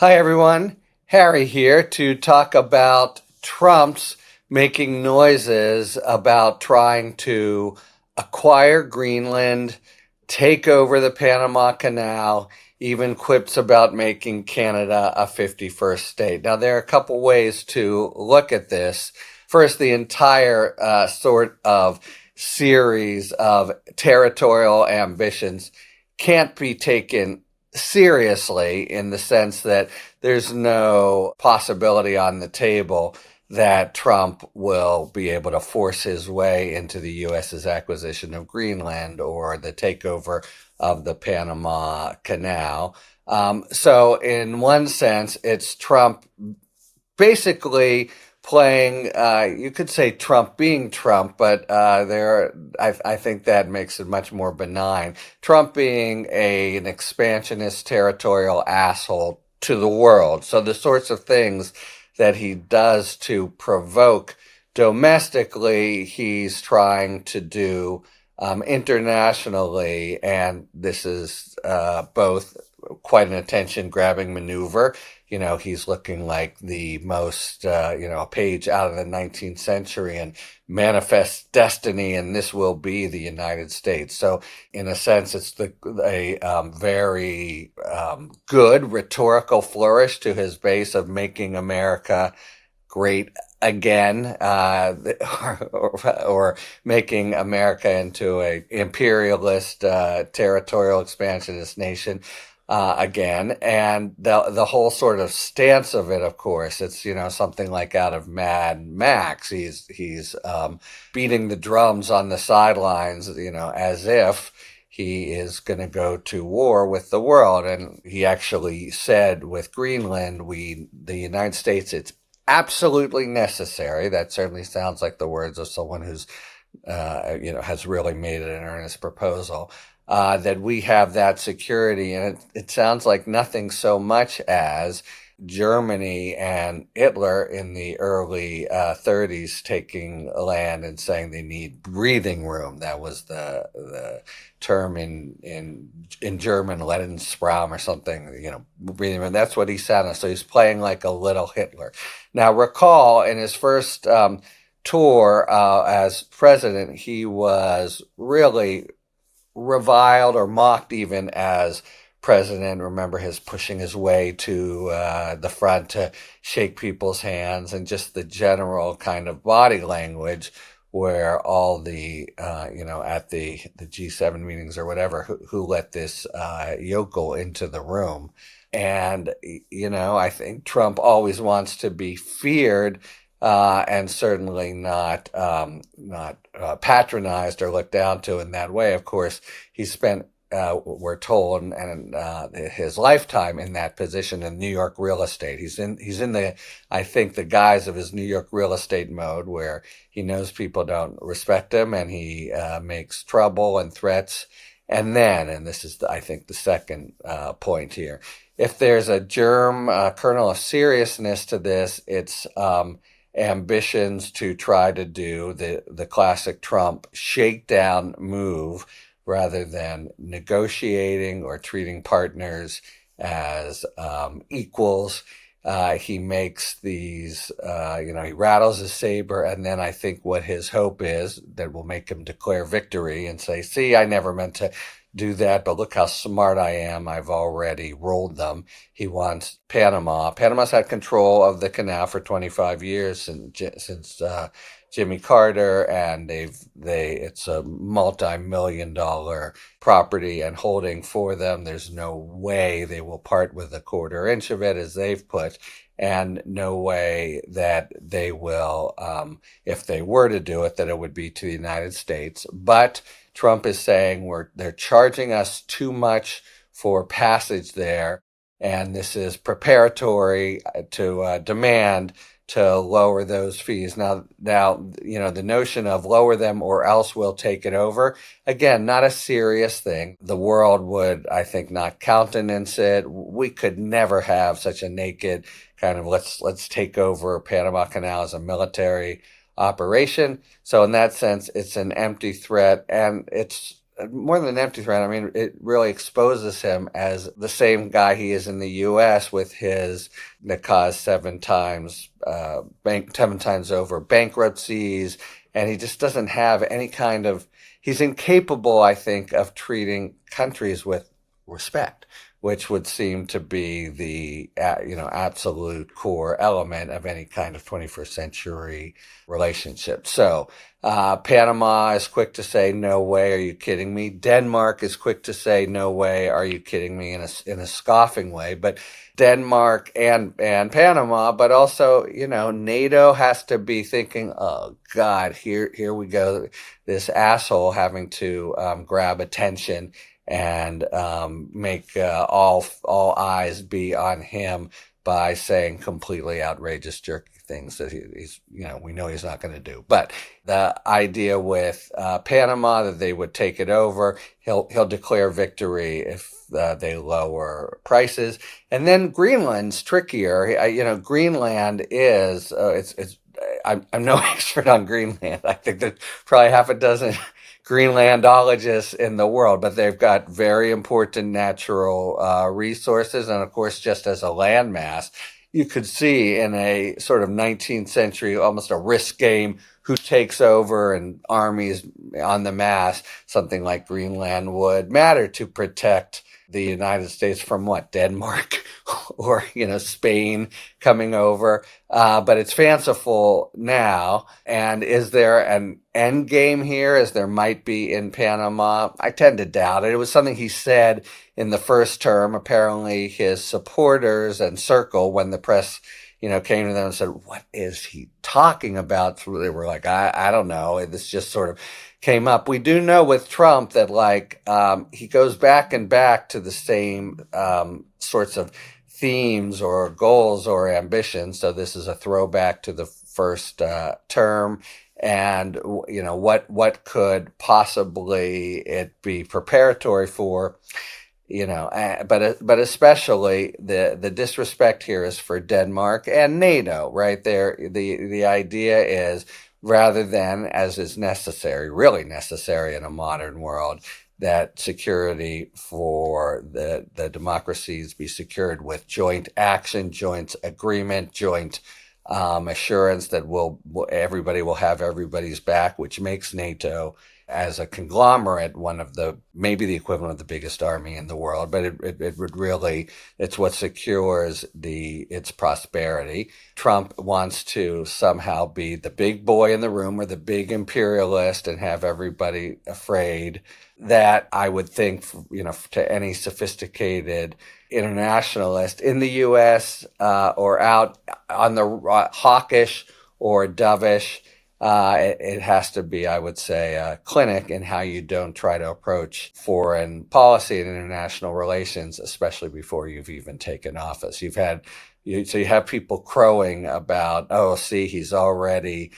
Hi, everyone. Harry here to talk about Trump's making noises about trying to acquire Greenland, take over the Panama Canal, even quips about making Canada a 51st state. Now, there are a couple ways to look at this. First, the entire sort of series of territorial ambitions can't be taken seriously in the sense that there's no possibility on the table that Trump will be able to force his way into the U.S.'s acquisition of Greenland or the takeover of the Panama Canal. So, in one sense, it's Trump basically playing, you could say Trump being Trump, but I think that makes it much more benign. Trump being an expansionist territorial asshole to the world. So the sorts of things that he does to provoke domestically, he's trying to do internationally, and this is both quite an attention-grabbing maneuver. You know, he's looking like the most, a page out of the 19th century and manifests destiny, and this will be the United States. So, in a sense, it's a very good rhetorical flourish to his base of making America great again, or making America into a imperialist, territorial expansionist nation again. And the whole sort of stance of it, of course, it's something like out of Mad Max. He's beating the drums on the sidelines, as if he is going to go to war with the world. And he actually said with Greenland, the United States, it's absolutely necessary. That certainly sounds like the words of someone who's, has really made it an earnest proposal. That we have that security, and it sounds like nothing so much as Germany and Hitler in the early 30s taking land and saying they need breathing room. That was the term in German, Lebensraum or something, breathing room. That's what he sounded. So he's playing like a little Hitler. Now, recall in his first tour as president, he was really reviled or mocked even as president. Remember his pushing his way to the front to shake people's hands, and just the general kind of body language where all the, at the G7 meetings or whatever, who let this yokel into the room. And, I think Trump always wants to be feared, and certainly not patronized or looked down to in that way. Of course, he spent, we're told, and his lifetime in that position in New York real estate. He's in the, I think, the guise of his New York real estate mode, where he knows people don't respect him, and he makes trouble and threats. And then, and this is, I think, the second point here, if there's a kernel of seriousness to this, it's ambitions to try to do the classic Trump shakedown move rather than negotiating or treating partners as equals. He makes these, he rattles his saber, and then I think what his hope is that will make him declare victory and say, see, I never meant to do that, but look how smart I am. I've already rolled them. He wants Panama. Panama's had control of the canal for 25 years since Jimmy Carter, and it's a multi-million-dollar property and holding for them. There's no way they will part with a quarter inch of it, as they've put, and no way that they will, if they were to do it, that it would be to the United States. But Trump is saying they're charging us too much for passage there, and this is preparatory to demand to lower those fees. Now, the notion of lower them or else we'll take it over, again, not a serious thing. The world would, I think, not countenance it. We could never have such a naked kind of let's take over Panama Canal as a military operation. So in that sense, it's an empty threat, and it's more than an empty threat. I mean, it really exposes him as the same guy he is in the U.S. with his that caused 7 times over bankruptcies, and he just doesn't have any kind of. He's incapable, I think, of treating countries with respect, which would seem to be the absolute core element of any kind of 21st century relationship. So Panama is quick to say, "No way, are you kidding me?" Denmark is quick to say, "No way, are you kidding me?" in a scoffing way. But Denmark and Panama, but also NATO has to be thinking, "Oh God, here we go, this asshole having to grab attention." And make all eyes be on him by saying completely outrageous, jerky things that he's we know he's not going to do. But the idea with Panama that they would take it over, he'll declare victory if they lower prices. And then Greenland's trickier. Greenland is I'm no expert on Greenland. I think there's probably half a dozen Greenlandologists in the world, but they've got very important natural resources. And of course, just as a landmass, you could see in a sort of 19th century, almost a risk game, who takes over and armies en masse, something like Greenland would matter to protect the United States from what? Denmark or, Spain coming over. But it's fanciful now. And is there an end game here, as there might be in Panama? I tend to doubt it. It was something he said in the first term. Apparently his supporters and circle, when the press came to them and said, "What is he talking about?" So they were like, I don't know. This just sort of came up. We do know with Trump that he goes back and back to the same sorts of themes or goals or ambitions. So this is a throwback to the first term. And, what could possibly it be preparatory for? But especially the disrespect here is for Denmark and NATO, right there. The idea is, rather than, as is really necessary in a modern world, that security for the democracies be secured with joint action, joint agreement, joint assurance that everybody will have everybody's back, which makes NATO as a conglomerate maybe the equivalent of the biggest army in the world, but it would really, it's what secures its prosperity. Trump wants to somehow be the big boy in the room or the big imperialist and have everybody afraid. That, I would think, to any sophisticated internationalist in the U.S. Or out on the hawkish or dovish, it has to be, I would say, a clinic in how you don't try to approach foreign policy and international relations, especially before you've even taken office. You have people crowing about, "Oh, see, he's already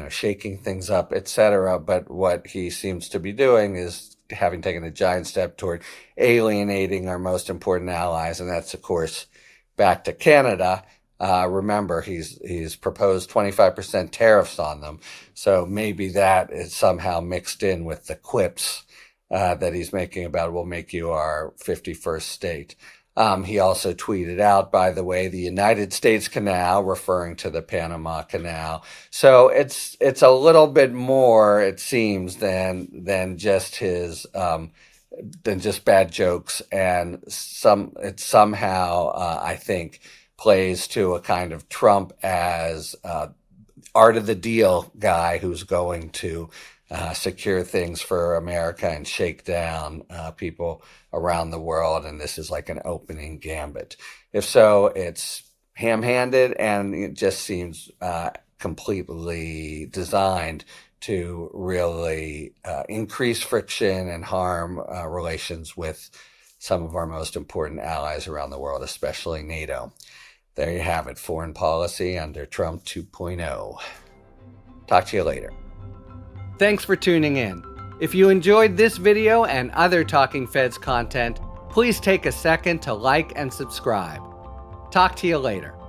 shaking things up, etc." But what he seems to be doing is having taken a giant step toward alienating our most important allies, and that's, of course, back to Canada. Remember, he's proposed 25% tariffs on them. So maybe that is somehow mixed in with the quips that he's making about, "We'll make you our 51st state." He also tweeted out, by the way, the United States Canal, referring to the Panama Canal. So it's a little bit more, it seems, than just his than just bad jokes, and it somehow I think plays to a kind of Trump as art of the deal guy who's going to secure things for America and shake down people around the world. And this is like an opening gambit. If so, it's ham-handed, and it just seems completely designed to really increase friction and harm relations with some of our most important allies around the world, especially NATO. There you have it, foreign policy under Trump 2.0. Talk to you later. Thanks for tuning in. If you enjoyed this video and other Talking Feds content, please take a second to like and subscribe. Talk to you later.